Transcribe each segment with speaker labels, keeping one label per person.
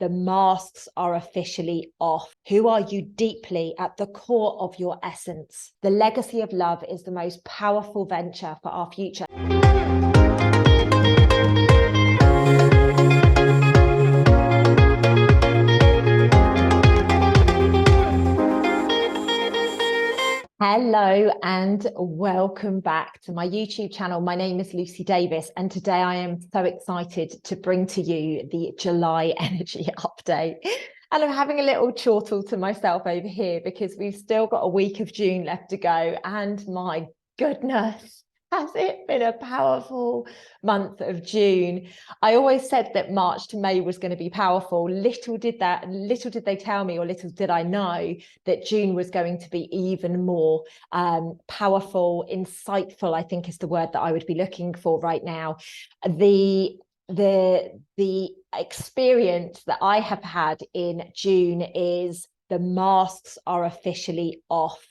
Speaker 1: the masks are officially off. Who are you deeply at the core of your essence? The legacy of love is the most powerful venture for our future. Hello and welcome back to my YouTube channel. My name is Lucy Davis, and today I am so excited to bring to you the July energy update. And I'm having a little chortle to myself over here because we've still got a week of June left to go. And my goodness, has it been a powerful month of June? I always said that March to May was going to be powerful. Little did they tell me, or little did I know, that June was going to be even more powerful, insightful, I think is the word that I would be looking for right now. The experience that I have had in June is the masks are officially off.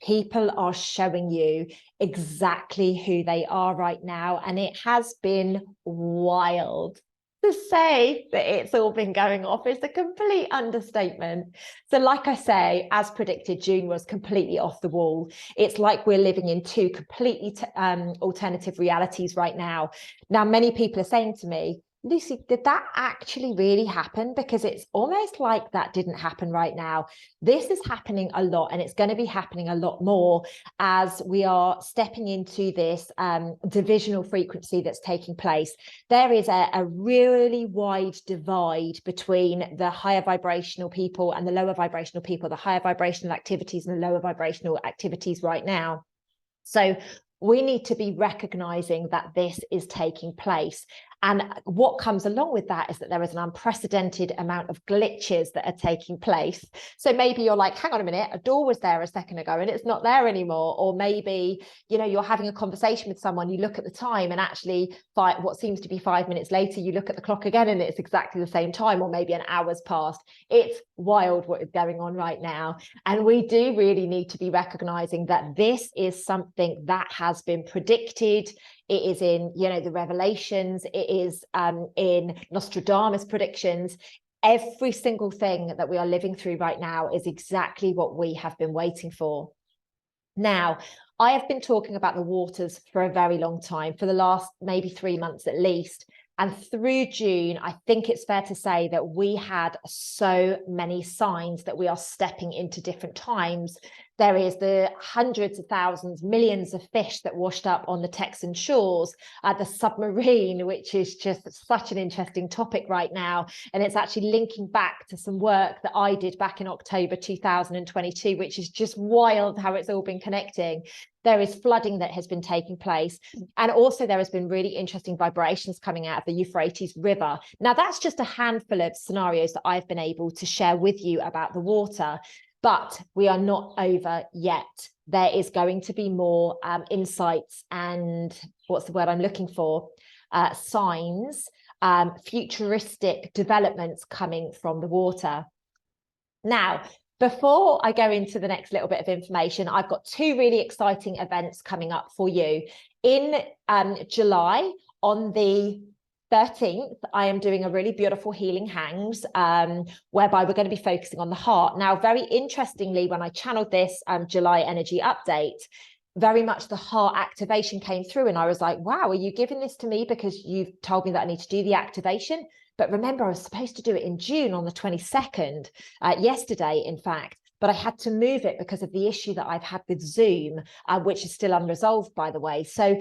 Speaker 1: People are showing you exactly who they are right now. And it has been wild. To say that it's all been going off is a complete understatement. So like I say, as predicted, June was completely off the wall. It's like we're living in two completely alternative realities right now. Now, many people are saying to me, Lucy, did that actually really happen? Because it's almost like that didn't happen right now. This is happening a lot, and it's going to be happening a lot more as we are stepping into this divisional frequency that's taking place. There is a really wide divide between the higher vibrational people and the lower vibrational people, the higher vibrational activities and the lower vibrational activities right now. So we need to be recognizing that this is taking place. And what comes along with that is that there is an unprecedented amount of glitches that are taking place. So maybe you're like, hang on a minute, a door was there a second ago and it's not there anymore. Or maybe, you know, you're having a conversation with someone, you look at the time and actually what seems to be 5 minutes later, you look at the clock again and it's exactly the same time, or maybe an hour's passed. It's wild what is going on right now. And we do really need to be recognizing that this is something that has been predicted. It is in, you know, the Revelations. It is in Nostradamus predictions. Every single thing that we are living through right now is exactly what we have been waiting for. Now, I have been talking about the waters for a very long time, for the last maybe 3 months at least. And through June, I think it's fair to say that we had so many signs that we are stepping into different times. There is the hundreds of thousands, millions of fish that washed up on the Texan shores, the submarine, which is just such an interesting topic right now. And it's actually linking back to some work that I did back in October 2022, which is just wild how it's all been connecting. There is flooding that has been taking place. And also there has been really interesting vibrations coming out of the Euphrates River. Now, that's just a handful of scenarios that I've been able to share with you about the water. But we are not over yet. There is going to be more insights and what's the word I'm looking for? Signs, futuristic developments coming from the water. Now, before I go into the next little bit of information, I've got two really exciting events coming up for you. In July, on the 13th, I am doing a really beautiful healing hangs whereby we're going to be focusing on the heart. Now, very interestingly, when I channeled this July energy update, very much the heart activation came through, and I was like, wow, are you giving this to me because you've told me that I need to do the activation? But remember, I was supposed to do it in June on the 22nd, yesterday, in fact. But I had to move it because of the issue that I've had with Zoom, which is still unresolved, by the way. So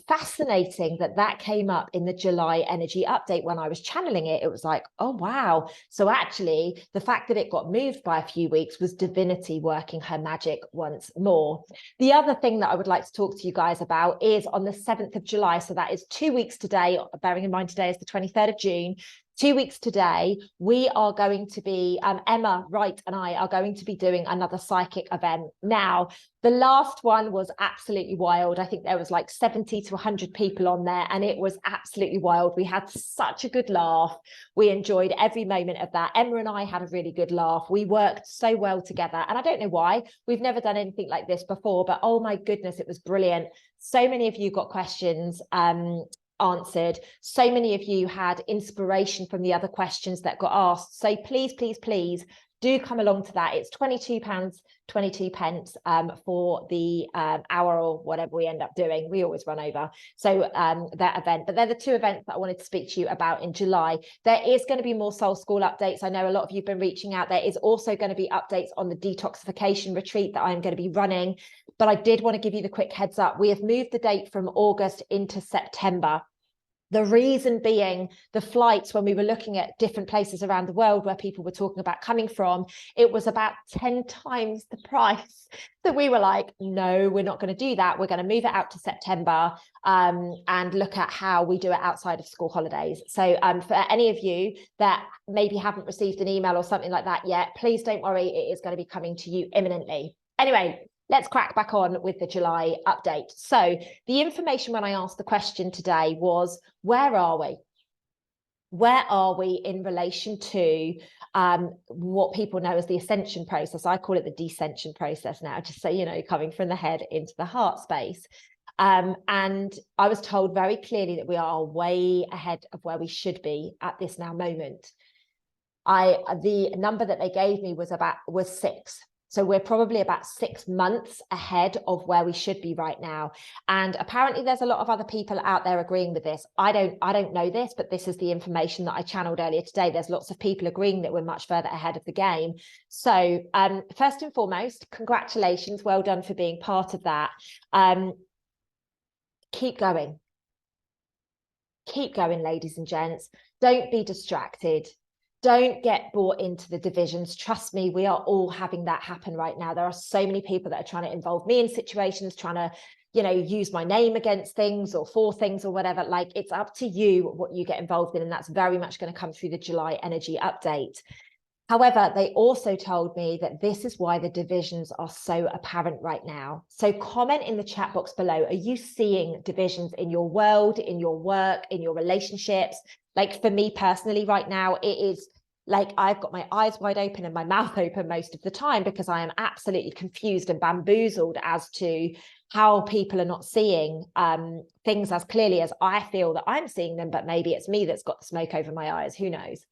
Speaker 1: fascinating that that came up in the July energy update when I was channeling it. It was like, oh, wow. So actually, the fact that it got moved by a few weeks was divinity working her magic once more. The other thing that I would like to talk to you guys about is on the 7th of July. So that is 2 weeks today, bearing in mind today is the 23rd of June. 2 weeks today, we are going to be, Emma Wright and I are going to be doing another psychic event. Now, the last one was absolutely wild. I think there was like 70 to 100 people on there, and it was absolutely wild. We had such a good laugh. We enjoyed every moment of that. Emma and I had a really good laugh. We worked so well together, and I don't know why. We've never done anything like this before, but oh my goodness, it was brilliant. So many of you got questions answered. So many of you had inspiration from the other questions that got asked. So please, please, please do come along to that. It's £22.22 for the hour or whatever we end up doing. We always run over. So that event, but they're the two events that I wanted to speak to you about in July. There is going to be more Soul School updates. I know a lot of you have been reaching out. There is also going to be updates on the detoxification retreat that I'm going to be running. But I did want to give you the quick heads up. We have moved the date from August into September. The reason being the flights, when we were looking at different places around the world where people were talking about coming from, it was about 10 times the price. So we were like, no, we're not going to do that. We're going to move it out to September and look at how we do it outside of school holidays. So for any of you that maybe haven't received an email or something like that yet, please don't worry. It is going to be coming to you imminently. Anyway, let's crack back on with the July update. So the information when I asked the question today was, where are we? Where are we in relation to what people know as the Ascension process? I call it the descension process now, just so you know, coming from the head into the heart space. And I was told very clearly that we are way ahead of where we should be at this now moment. The number that they gave me was 6. So we're probably about 6 months ahead of where we should be right now. And apparently there's a lot of other people out there agreeing with this. I don't know this, but this is the information that I channeled earlier today. There's lots of people agreeing that we're much further ahead of the game. So first and foremost, congratulations. Well done for being part of that. Keep going. Keep going, ladies and gents. Don't be distracted. Don't get bought into the divisions. Trust me, we are all having that happen right now. There are so many people that are trying to involve me in situations, trying to, you know, use my name against things or for things or whatever. Like, it's up to you what you get involved in. And that's very much going to come through the July energy update. However, they also told me that this is why the divisions are so apparent right now. So comment in the chat box below. Are you seeing divisions in your world, in your work, in your relationships? Like for me personally right now, it is like I've got my eyes wide open and my mouth open most of the time because I am absolutely confused and bamboozled as to how people are not seeing things as clearly as I feel that I'm seeing them, but maybe it's me that's got the smoke over my eyes. Who knows?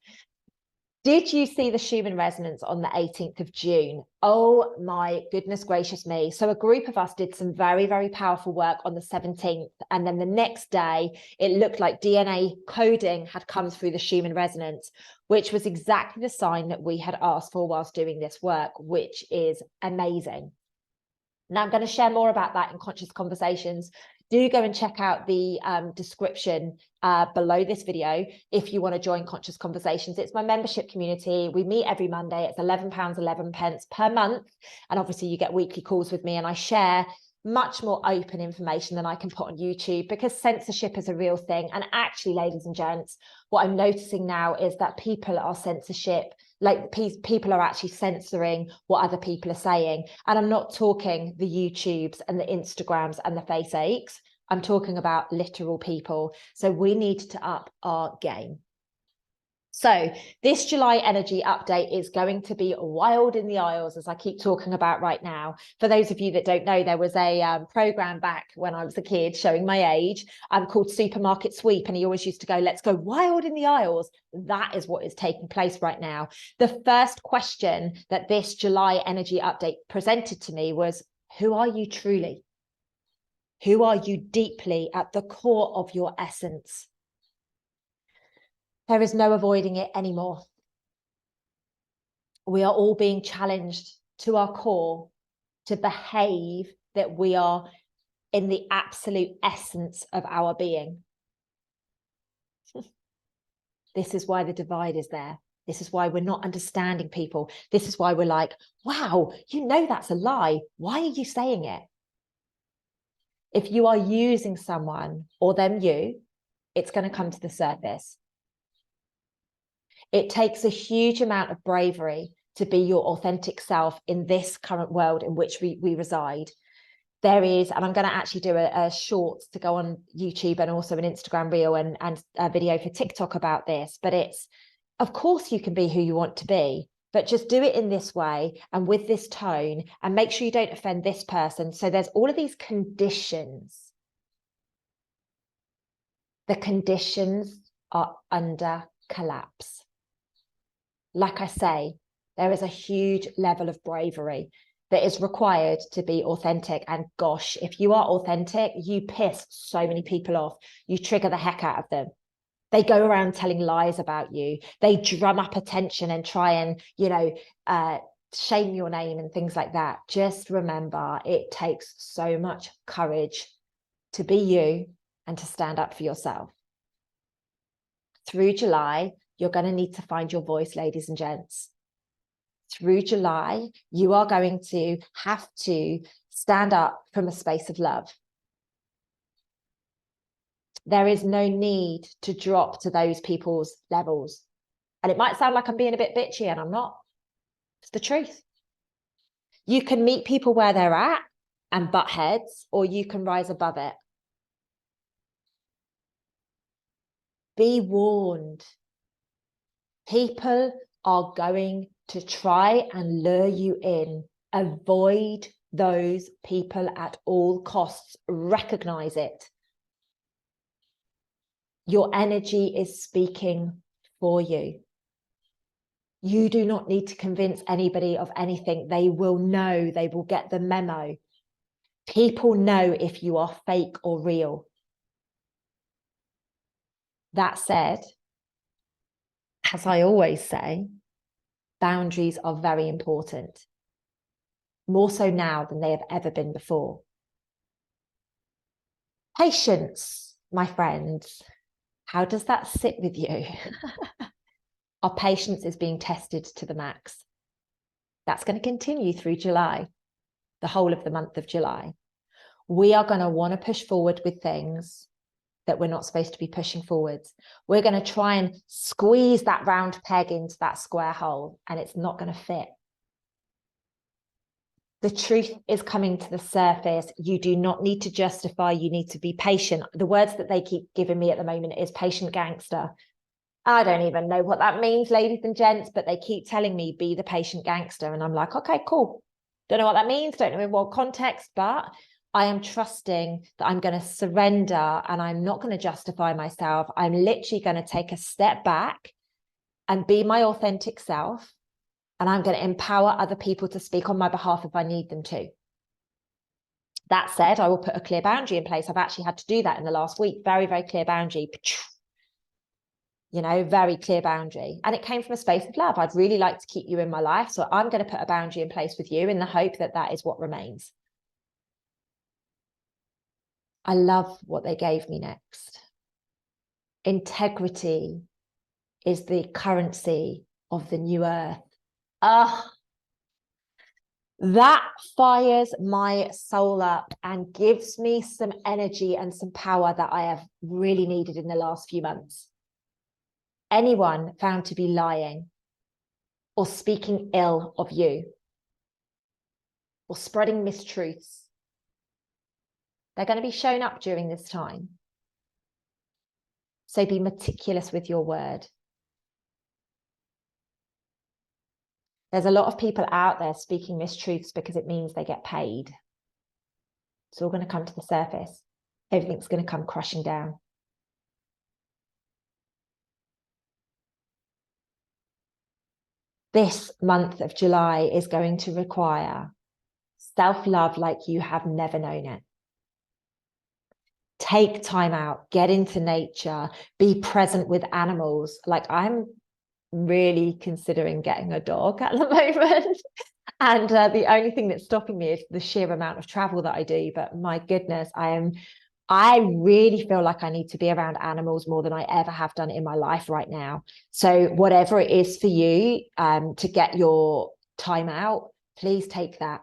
Speaker 1: Did you see the Schumann resonance on the 18th of June? Oh my goodness gracious me. So a group of us did some very, very powerful work on the 17th. And then the next day, it looked like DNA coding had come through the Schumann resonance, which was exactly the sign that we had asked for whilst doing this work, which is amazing. Now I'm going to share more about that in Conscious Conversations. Do go and check out the description below this video if you want to join Conscious Conversations. It's my membership community. We meet every Monday. It's £11.11 per month. And obviously you get weekly calls with me and I share much more open information than I can put on YouTube because censorship is a real thing. And actually, ladies and gents, what I'm noticing now is that people are people are actually censoring what other people are saying. And I'm not talking the YouTubes and the Instagrams and the face aches. I'm talking about literal people. So we need to up our game. So this July energy update is going to be wild in the aisles, as I keep talking about right now. For those of you that don't know, there was a program back when I was a kid, showing my age, called Supermarket Sweep. And he always used to go, let's go wild in the aisles. That is what is taking place right now. The first question that this July energy update presented to me was, who are you truly? Who are you deeply at the core of your essence? There is no avoiding it anymore. We are all being challenged to our core to behave that we are in the absolute essence of our being. This is why the divide is there. This is why we're not understanding people. This is why we're like, wow, you know that's a lie. Why are you saying it? If you are using someone or them you, it's going to come to the surface. It takes a huge amount of bravery to be your authentic self in this current world in which we reside. There is, and I'm going to actually do a short to go on YouTube and also an Instagram reel and a video for TikTok about this, but it's, of course you can be who you want to be, but just do it in this way and with this tone and make sure you don't offend this person. So there's all of these conditions The conditions are under collapse. Like I say, there is a huge level of bravery that is required to be authentic. And gosh, if you are authentic, you piss so many people off. You trigger the heck out of them. They go around telling lies about you. They drum up attention and try and, shame your name and things like that. Just remember, it takes so much courage to be you and to stand up for yourself. Through July, you're going to need to find your voice, ladies and gents. Through July, you are going to have to stand up from a space of love. There is no need to drop to those people's levels. And it might sound like I'm being a bit bitchy, and I'm not. It's the truth. You can meet people where they're at and butt heads, or you can rise above it. Be warned. People are going to try and lure you in. Avoid those people at all costs. Recognize it. Your energy is speaking for you. You do not need to convince anybody of anything. They will know. They will get the memo. People know if you are fake or real. That said, as I always say, boundaries are very important. More so now than they have ever been before. Patience, my friends. How does that sit with you? Our patience is being tested to the max. That's going to continue through July, the whole of the month of July. We are going to want to push forward with things that we're not supposed to be pushing forwards. We're going to try and squeeze that round peg into that square hole, and it's not going to fit. The truth is coming to the surface. You do not need to justify. You need to be patient. The words that they keep giving me at the moment is patient gangster. I don't even know what that means, ladies and gents, but they keep telling me be the patient gangster. And I'm like, okay, cool. Don't know what that means. Don't know in what context, but I am trusting that I'm going to surrender and I'm not going to justify myself. I'm literally going to take a step back and be my authentic self. And I'm going to empower other people to speak on my behalf if I need them to. That said, I will put a clear boundary in place. I've actually had to do that in the last week. Very, very clear boundary. Very clear boundary. And it came from a space of love. I'd really like to keep you in my life. So I'm going to put a boundary in place with you in the hope that that is what remains. I love what they gave me next. Integrity is the currency of the new earth. That fires my soul up and gives me some energy and some power that I have really needed in the last few months. Anyone found to be lying or speaking ill of you or spreading mistruths, they're going to be shown up during this time. So be meticulous with your word. There's a lot of people out there speaking mistruths because it means they get paid. It's all going to come to the surface. Everything's going to come crashing down. This month of July is going to require self-love like you have never known it. Take time out, get into nature, be present with animals. Like I'm really considering getting a dog at the moment. And the only thing that's stopping me is the sheer amount of travel that I do. But my goodness, I really feel like I need to be around animals more than I ever have done in my life right now. So whatever it is for you to get your time out, please take that.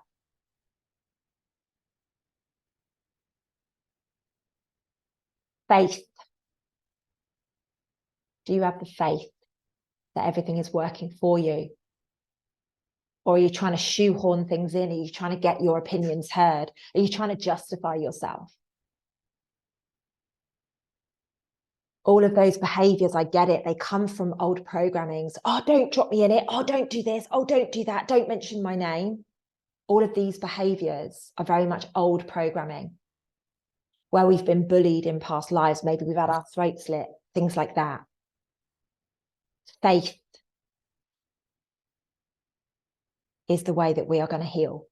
Speaker 1: Faith. Do you have the faith that everything is working for you? Or are you trying to shoehorn things in? Are you trying to get your opinions heard? Are you trying to justify yourself? All of those behaviors, I get it. They come from old programmings. Oh, don't drop me in it. Oh, don't do this. Oh, don't do that. Don't mention my name. All of these behaviors are very much old programming. where we've been bullied in past lives. Maybe we've had our throat slit, things like that. Faith is the way that we are going to heal.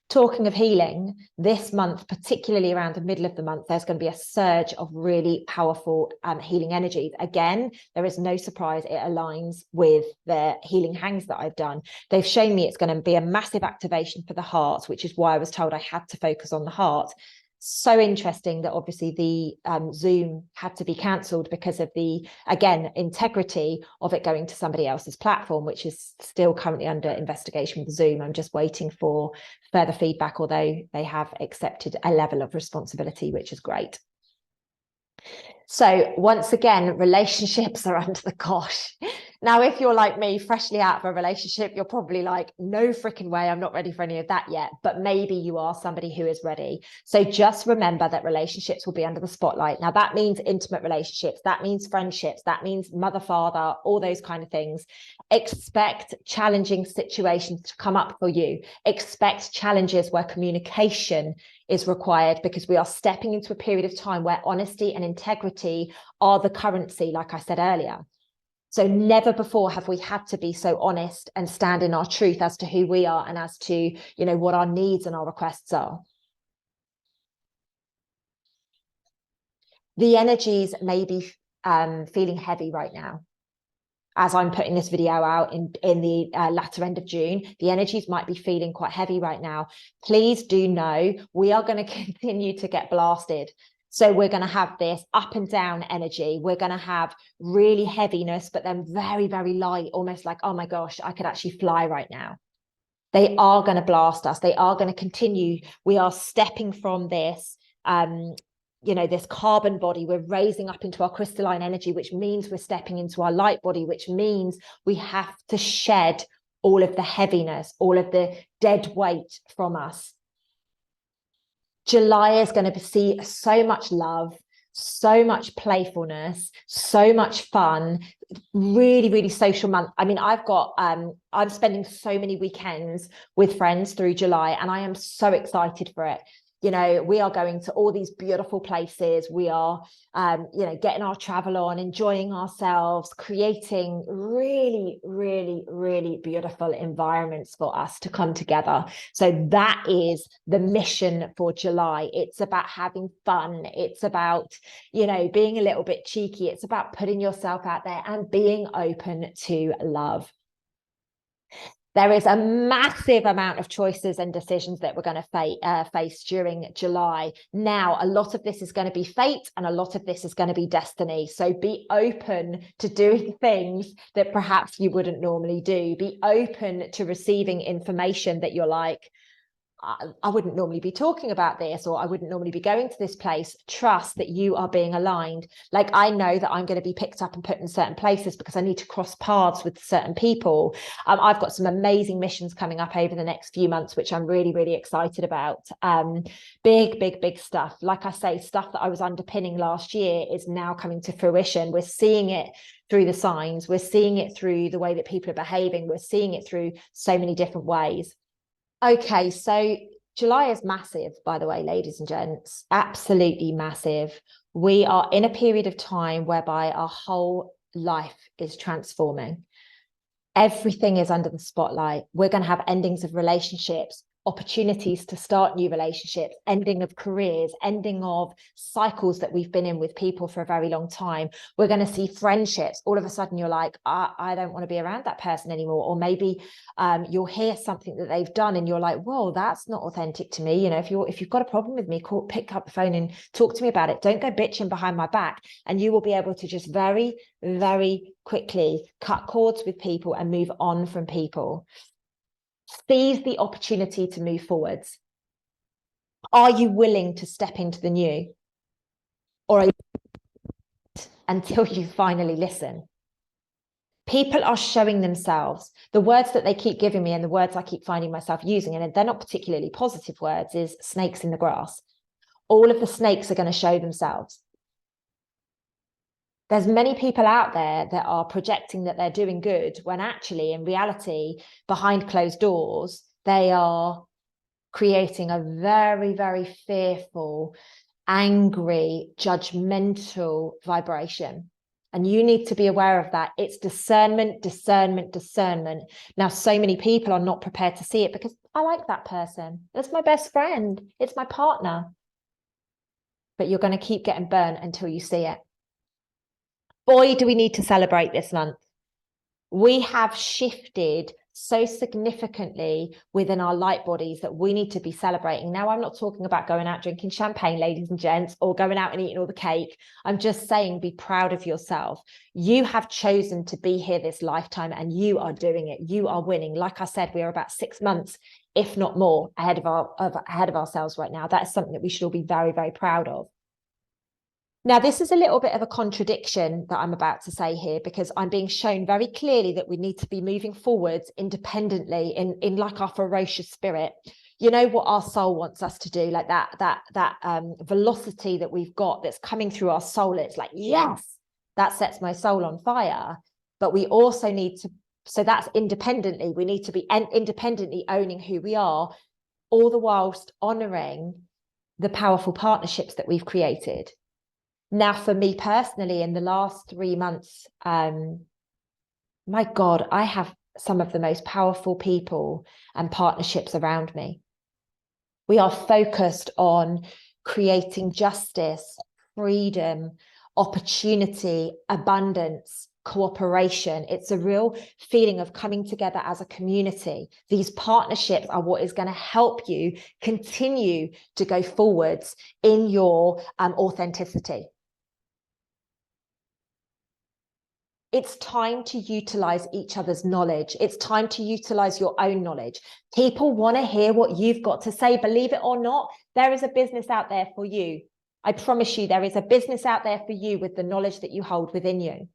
Speaker 1: Talking of healing, this month, particularly around the middle of the month, there's going to be a surge of really powerful healing energies. Again, there is no surprise, it aligns with the healing hangs that I've done. They've shown me it's going to be a massive activation for the heart, which is why I was told I had to focus on the heart. So interesting that obviously the Zoom had to be cancelled because of the, again, integrity of it going to somebody else's platform, which is still currently under investigation with Zoom. I'm just waiting for further feedback, although they have accepted a level of responsibility, which is great. So once again, relationships are under the cosh. Now, if you're like me, freshly out of a relationship, you're probably like, no freaking way, I'm not ready for any of that yet. But maybe you are somebody who is ready. So just remember that relationships will be under the spotlight. Now, that means intimate relationships. That means friendships. That means mother, father, all those kind of things. Expect challenging situations to come up for you. Expect challenges where communication is required, because we are stepping into a period of time where honesty and integrity are the currency, like I said earlier. So never before have we had to be so honest and stand in our truth as to who we are and as to, you know, what our needs and our requests are. The energies may be feeling heavy right now. As I'm putting this video out in the latter end of June, the energies might be feeling quite heavy right now. Please do know we are going to continue to get blasted. So we're going to have this up and down energy. We're going to have really heaviness, but then very, very light, almost like, oh my gosh, I could actually fly right now. They are going to blast us. They are going to continue. We are stepping from this you know, this carbon body, we're raising up into our crystalline energy, which means we're stepping into our light body, which means we have to shed all of the heaviness, all of the dead weight from us. July is going to see so much love, so much playfulness, so much fun, really, really social month. I mean, I'm spending so many weekends with friends through July, and I am so excited for it. You know, we are going to all these beautiful places. We are, you know, getting our travel on, enjoying ourselves, creating really, really, really beautiful environments for us to come together. So that is the mission for July. It's about having fun. It's about, you know, being a little bit cheeky. It's about putting yourself out there and being open to love. There is a massive amount of choices and decisions that we're going to face during July. Now, a lot of this is going to be fate and a lot of this is going to be destiny. So be open to doing things that perhaps you wouldn't normally do. Be open to receiving information that you're like, I wouldn't normally be talking about this, or I wouldn't normally be going to this place. Trust that you are being aligned. Like, I know that I'm going to be picked up and put in certain places because I need to cross paths with certain people. I've got some amazing missions coming up over the next few months, which I'm really, really excited about. Big stuff. Like I say, stuff that I was underpinning last year is now coming to fruition. We're seeing it through the signs. We're seeing it through the way that people are behaving. We're seeing it through so many different ways. Okay, so July is massive, by the way, ladies and gents, absolutely massive. We are in a period of time whereby our whole life is transforming. Everything is under the spotlight. We're going to have endings of relationships, opportunities to start new relationships, ending of careers, ending of cycles that we've been in with people for a very long time. We're going to see friendships. All of a sudden you're like, I don't want to be around that person anymore. Or maybe you'll hear something that they've done and you're like, whoa, that's not authentic to me. You know, if you've got a problem with me, pick up the phone and talk to me about it. Don't go bitching behind my back. And you will be able to just very, very quickly cut cords with people and move on from people. Seize the opportunity to move forwards. Are you willing to step into the new? Or are you until you finally listen? People are showing themselves. The words that they keep giving me and the words I keep finding myself using, and they're not particularly positive words, is snakes in the grass. All of the snakes are going to show themselves. There's many people out there that are projecting that they're doing good when actually, in reality, behind closed doors, they are creating a very, very fearful, angry, judgmental vibration. And you need to be aware of that. It's discernment, discernment, discernment. Now, so many people are not prepared to see it because I like that person. That's my best friend. It's my partner. But you're going to keep getting burnt until you see it. Boy, do we need to celebrate this month. We have shifted so significantly within our light bodies that we need to be celebrating. Now, I'm not talking about going out drinking champagne, ladies and gents, or going out and eating all the cake. I'm just saying, be proud of yourself. You have chosen to be here this lifetime and you are doing it. You are winning. Like I said, we are about 6 months, if not more, ahead of ourselves right now. That is something that we should all be very, very proud of. Now, this is a little bit of a contradiction that I'm about to say here, because I'm being shown very clearly that we need to be moving forwards independently in like our ferocious spirit. You know what our soul wants us to do, like that velocity that we've got that's coming through our soul. It's like, yes, that sets my soul on fire. But we also need to, so that's independently, we need to be independently owning who we are, all the whilst honoring the powerful partnerships that we've created. Now, for me personally, in the last 3 months, my God, I have some of the most powerful people and partnerships around me. We are focused on creating justice, freedom, opportunity, abundance, cooperation. It's a real feeling of coming together as a community. These partnerships are what is going to help you continue to go forwards in your authenticity. It's time to utilize each other's knowledge. It's time to utilize your own knowledge. People want to hear what you've got to say. Believe it or not, there is a business out there for you. I promise you, there is a business out there for you with the knowledge that you hold within you.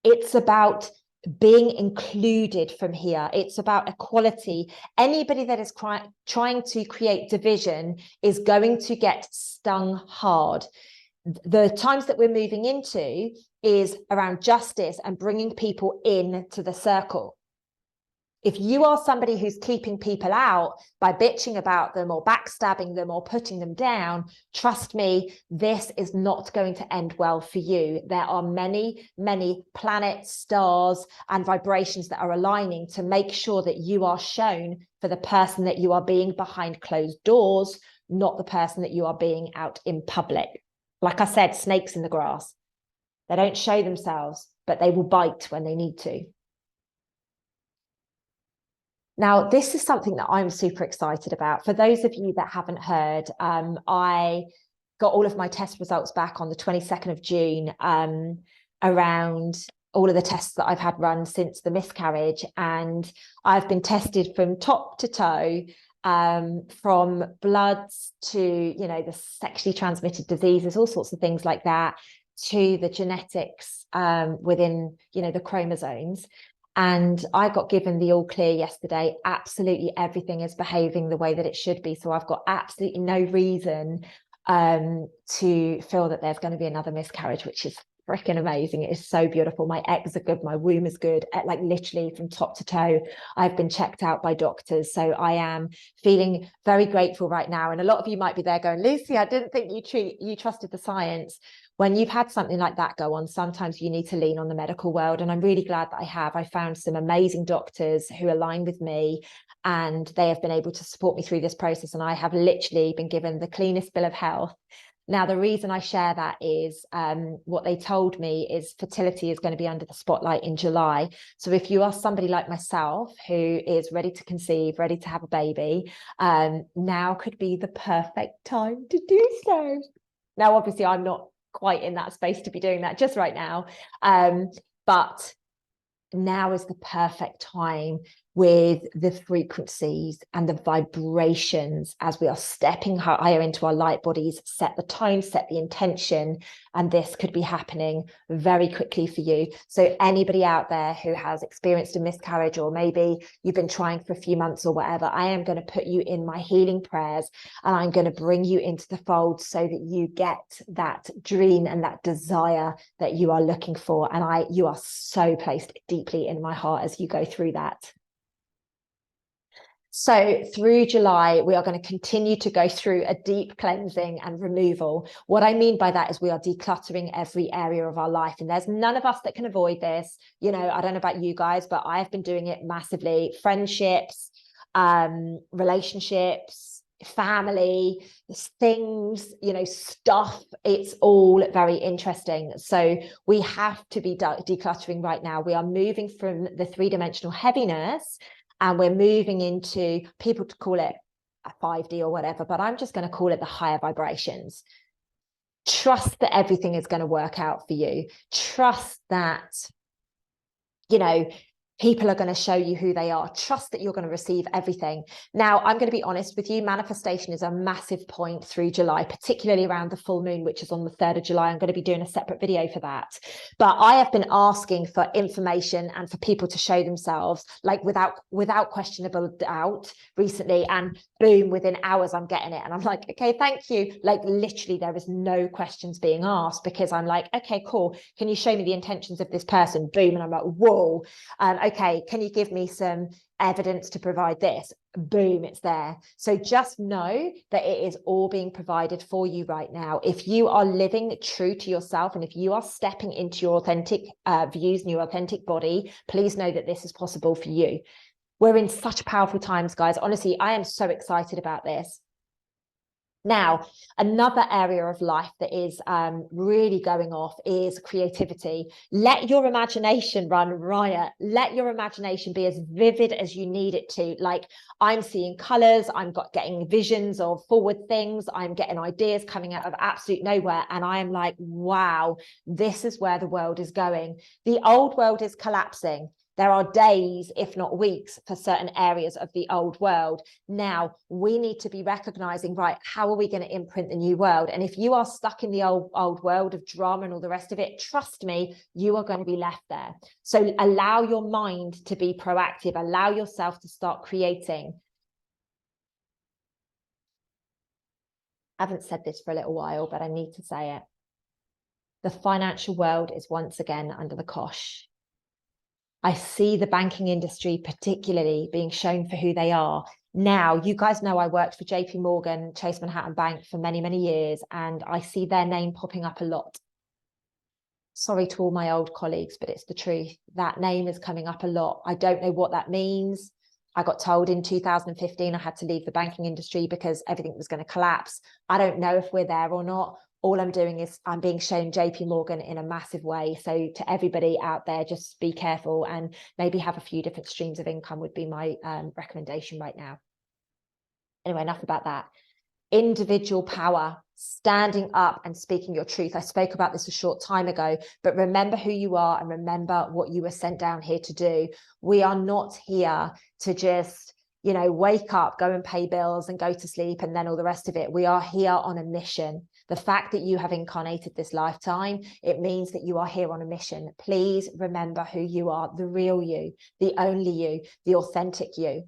Speaker 1: It's about being included from here. It's about equality. Anybody that is trying to create division is going to get stung hard. The times that we're moving into is around justice and bringing people into the circle. If you are somebody who's keeping people out by bitching about them or backstabbing them or putting them down, trust me, this is not going to end well for you. There are many, many planets, stars, and vibrations that are aligning to make sure that you are shown for the person that you are being behind closed doors, not the person that you are being out in public. Like I said, snakes in the grass. They don't show themselves, but they will bite when they need to. Now, this is something that I'm super excited about. For those of you that haven't heard, I got all of my test results back on the 22nd of June around all of the tests that I've had run since the miscarriage. And I've been tested from top to toe, from bloods to, you know, the sexually transmitted diseases, all sorts of things like that, to the genetics within, you know, the chromosomes. And I got given the all clear yesterday. Absolutely everything is behaving the way that it should be. So I've got absolutely no reason to feel that there's going to be another miscarriage, which is freaking amazing. It is so beautiful. My eggs are good. My womb is good. Like literally from top to toe, I've been checked out by doctors. So I am feeling very grateful right now. And a lot of you might be there going, Lucy, I didn't think you trusted the science. When you've had something like that go on, sometimes you need to lean on the medical world. And I'm really glad that I have. I found some amazing doctors who align with me, and they have been able to support me through this process. And I have literally been given the cleanest bill of health. Now, the reason I share that is what they told me is fertility is going to be under the spotlight in July. So if you are somebody like myself who is ready to conceive, ready to have a baby, now could be the perfect time to do so. Now, obviously, I'm not quite in that space to be doing that just right now, but now is the perfect time with the frequencies and the vibrations as we are stepping higher into our light bodies, set the tone, set the intention, and this could be happening very quickly for you. So anybody out there who has experienced a miscarriage, or maybe you've been trying for a few months or whatever, I am going to put you in my healing prayers, and I'm going to bring you into the fold so that you get that dream and that desire that you are looking for. And you are so placed deeply in my heart as you go through that. So through July, we are going to continue to go through a deep cleansing and removal. What I mean by that is we are decluttering every area of our life. And there's none of us that can avoid this. You know, I don't know about you guys, but I have been doing it massively. Friendships, relationships, family, things, you know, stuff. It's all very interesting. So we have to be decluttering right now. We are moving from the three-dimensional heaviness, and we're moving into, people to call it a 5D or whatever, but I'm just going to call it the higher vibrations. Trust that everything is going to work out for you. Trust that, you know, people are going to show you who they are. Trust that you're going to receive everything. Now, I'm going to be honest with you. Manifestation is a massive point through July, particularly around the full moon, which is on the 3rd of July. I'm going to be doing a separate video for that. But I have been asking for information and for people to show themselves, like without questionable doubt recently. And boom, within hours, I'm getting it. And I'm like, okay, thank you. Like literally, there is no questions being asked, because I'm like, okay, cool. Can you show me the intentions of this person? Boom. And I'm like, whoa. Okay, can you give me some evidence to provide this? Boom, it's there. So just know that it is all being provided for you right now. If you are living true to yourself, and if you are stepping into your authentic views and your authentic body, please know that this is possible for you. We're in such powerful times, guys. Honestly, I am so excited about this. Now, another area of life that is really going off is creativity. Let your imagination run riot. Let your imagination be as vivid as you need it to. Like, I'm seeing colors, I'm getting visions of forward things, I'm getting ideas coming out of absolute nowhere. And I am like, wow, this is where the world is going. The old world is collapsing. There are days, if not weeks, for certain areas of the old world. Now, we need to be recognizing, right, how are we going to imprint the new world? And if you are stuck in the old world of drama and all the rest of it, trust me, you are going to be left there. So allow your mind to be proactive. Allow yourself to start creating. I haven't said this for a little while, but I need to say it. The financial world is once again under the cosh. I see the banking industry particularly being shown for who they are. Now, you guys know I worked for JP Morgan, Chase Manhattan Bank for many, many years, and I see their name popping up a lot. Sorry to all my old colleagues, but it's the truth. That name is coming up a lot. I don't know what that means. I got told in 2015 I had to leave the banking industry because everything was going to collapse. I don't know if we're there or not. All I'm doing is I'm being shown JP Morgan in a massive way. So to everybody out there, just be careful and maybe have a few different streams of income would be my recommendation right now. Anyway, enough about that. Individual power, standing up and speaking your truth. I spoke about this a short time ago, but remember who you are and remember what you were sent down here to do. We are not here to just, you know, wake up, go and pay bills and go to sleep and then all the rest of it. We are here on a mission. The fact that you have incarnated this lifetime, it means that you are here on a mission. Please remember who you are, the real you, the only you, the authentic you.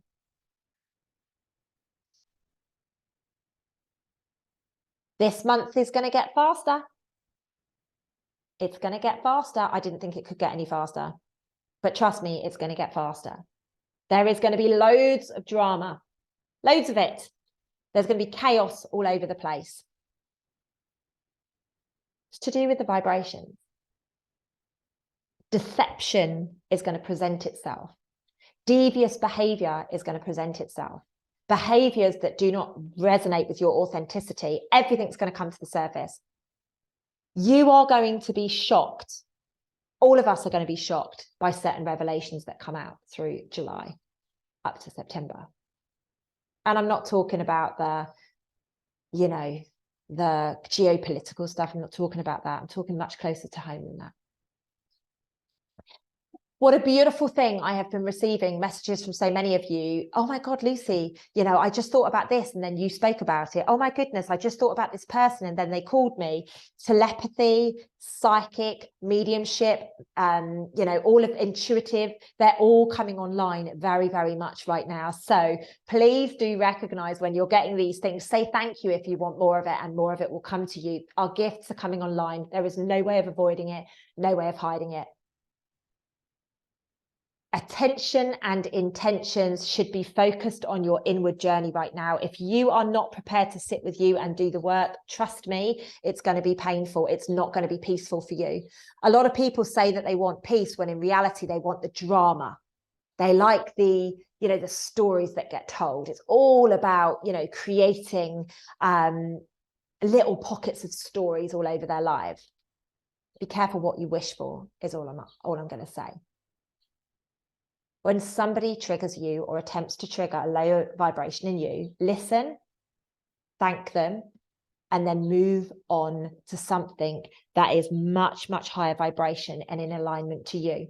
Speaker 1: This month is going to get faster. It's going to get faster. I didn't think it could get any faster, but trust me, it's going to get faster. There is going to be loads of drama, loads of it. There's going to be chaos all over the place. It's to do with the vibrations. Deception is going to present itself. Devious behavior is going to present itself. Behaviors that do not resonate with your authenticity, everything's going to come to the surface. You are going to be shocked. All of us are going to be shocked by certain revelations that come out through July up to September. And I'm not talking about the, you know, the geopolitical stuff. I'm not talking about that. I'm talking much closer to home than that. What a beautiful thing. I have been receiving messages from so many of you. Oh my God, Lucy, you know, I just thought about this and then you spoke about it. Oh my goodness, I just thought about this person and then they called me. Telepathy, psychic, mediumship, you know, all of intuitive, they're all coming online very, very much right now. So please do recognize when you're getting these things, say thank you if you want more of it, and more of it will come to you. Our gifts are coming online. There is no way of avoiding it, no way of hiding it. Attention and intentions should be focused on your inward journey right now. If you are not prepared to sit with you and do the work, trust me, it's going to be painful. It's not going to be peaceful for you. A lot of people say that they want peace when in reality they want the drama. They like the stories that get told. It's all about, creating little pockets of stories all over their lives. Be careful what you wish for is all I'm going to say. When somebody triggers you or attempts to trigger a lower vibration in you, listen, thank them, and then move on to something that is much, much higher vibration and in alignment to you.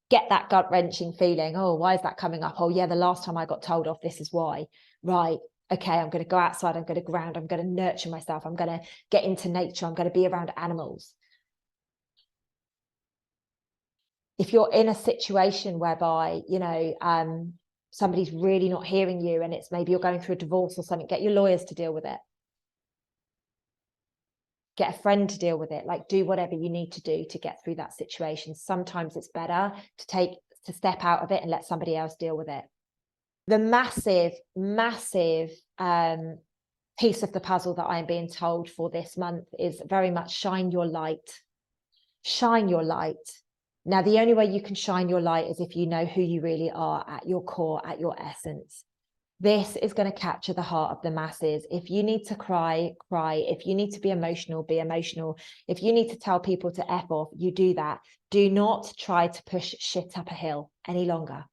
Speaker 1: Get that gut-wrenching feeling. Oh, why is that coming up? Oh, yeah, the last time I got told off, this is why. Right. Okay, I'm going to go outside. I'm going to ground. I'm going to nurture myself. I'm going to get into nature. I'm going to be around animals. If you're in a situation whereby, somebody's really not hearing you and it's maybe you're going through a divorce or something, get your lawyers to deal with it. Get a friend to deal with it. Like, do whatever you need to do to get through that situation. Sometimes it's better to step out of it and let somebody else deal with it. The massive, massive piece of the puzzle that I'm being told for this month is very much shine your light. Shine your light. Now, the only way you can shine your light is if you know who you really are at your core, at your essence. This is going to capture the heart of the masses. If you need to cry, cry. If you need to be emotional, be emotional. If you need to tell people to F off, you do that. Do not try to push shit up a hill any longer.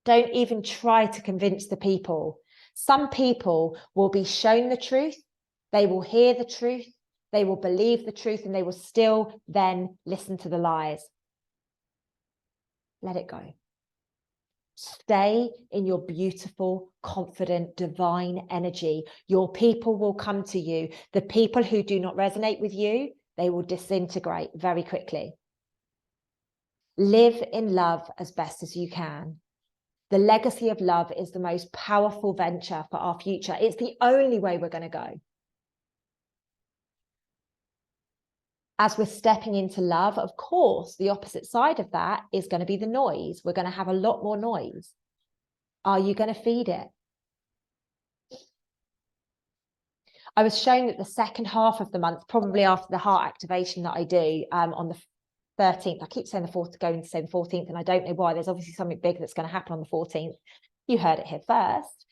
Speaker 1: Don't even try to convince the people. Some people will be shown the truth. They will hear the truth. They will believe the truth, and they will still then listen to the lies. Let it go. Stay in your beautiful, confident, divine energy. Your people will come to you. The people who do not resonate with you, they will disintegrate very quickly. Live in love as best as you can. The legacy of love is the most powerful venture for our future. It's the only way we're going to go. As we're stepping into love, of course, the opposite side of that is going to be the noise. We're going to have a lot more noise. Are you going to feed it? I was shown that the second half of the month, probably after the heart activation that I do on the 13th, I keep saying the 4th, going to say the 14th, and I don't know why. There's obviously something big that's going to happen on the 14th. You heard it here first.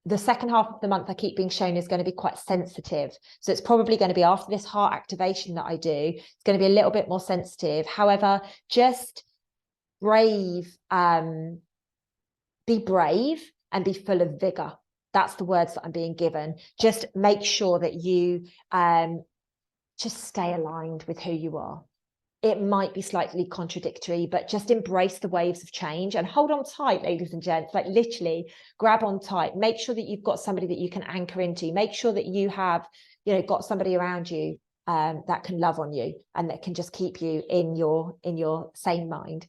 Speaker 1: The second half of the month I keep being shown is going to be quite sensitive. So it's probably going to be after this heart activation that I do. It's going to be a little bit more sensitive. However, just be brave and be full of vigor. That's the words that I'm being given. Just make sure that you just stay aligned with who you are. It might be slightly contradictory, but just embrace the waves of change and hold on tight, ladies and gents. Like, literally grab on tight. Make sure that you've got somebody that you can anchor into. Make sure that you have, got somebody around you that can love on you and that can just keep you in your sane mind.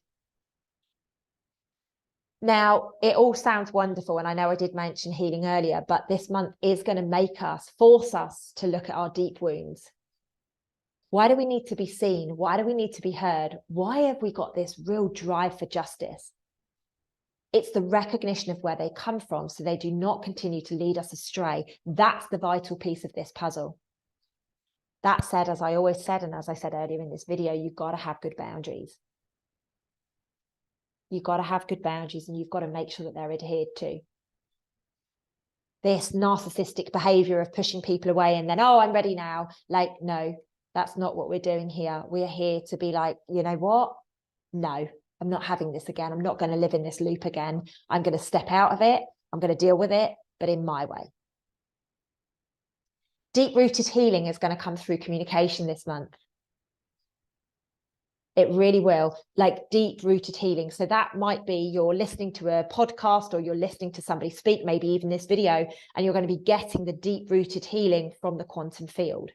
Speaker 1: Now, it all sounds wonderful, and I know I did mention healing earlier, but this month is going to force us to look at our deep wounds. Why do we need to be seen? Why do we need to be heard? Why have we got this real drive for justice? It's the recognition of where they come from, so they do not continue to lead us astray. That's the vital piece of this puzzle. That said, as I always said, and as I said earlier in this video, you've got to have good boundaries. You've got to have good boundaries, and you've got to make sure that they're adhered to. This narcissistic behavior of pushing people away and then, oh, I'm ready now. Like, no, that's not what we're doing here. We're here to be like, you know what? No, I'm not having this again. I'm not going to live in this loop again. I'm going to step out of it. I'm going to deal with it, but in my way. Deep-rooted healing is going to come through communication this month. It really will, like deep-rooted healing. So that might be you're listening to a podcast or you're listening to somebody speak, maybe even this video, and you're going to be getting the deep-rooted healing from the quantum field.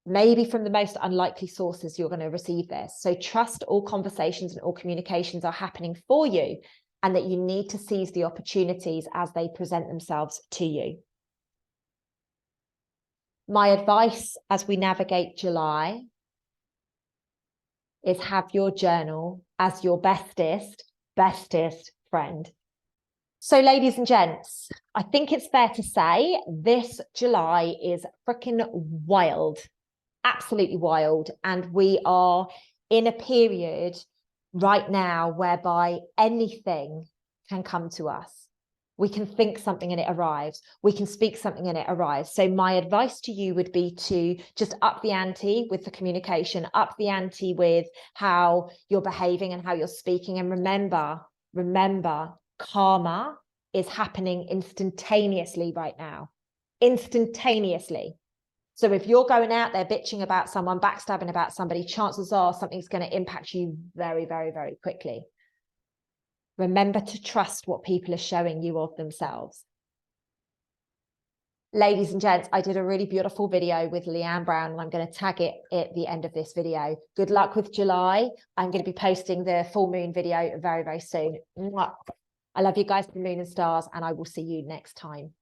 Speaker 1: Maybe from the most unlikely sources you're going to receive this. So trust all conversations and all communications are happening for you, and that you need to seize the opportunities as they present themselves to you. My advice as we navigate July is have your journal as your bestest friend. So, ladies and gents, I think it's fair to say this July is freaking wild, absolutely wild. And we are in a period right now whereby anything can come to us. We can think something and it arrives. We can speak something and it arrives. So my advice to you would be to just up the ante with the communication, up the ante with how you're behaving and how you're speaking. And remember, karma is happening instantaneously right now. Instantaneously. So if you're going out there bitching about someone, backstabbing about somebody, chances are something's going to impact you very, very, very quickly. Remember to trust what people are showing you of themselves. Ladies and gents, I did a really beautiful video with Leanne Brown, and I'm going to tag it at the end of this video. Good luck with July. I'm going to be posting the full moon video very, very soon. I love you guys from Moon and Stars, and I will see you next time.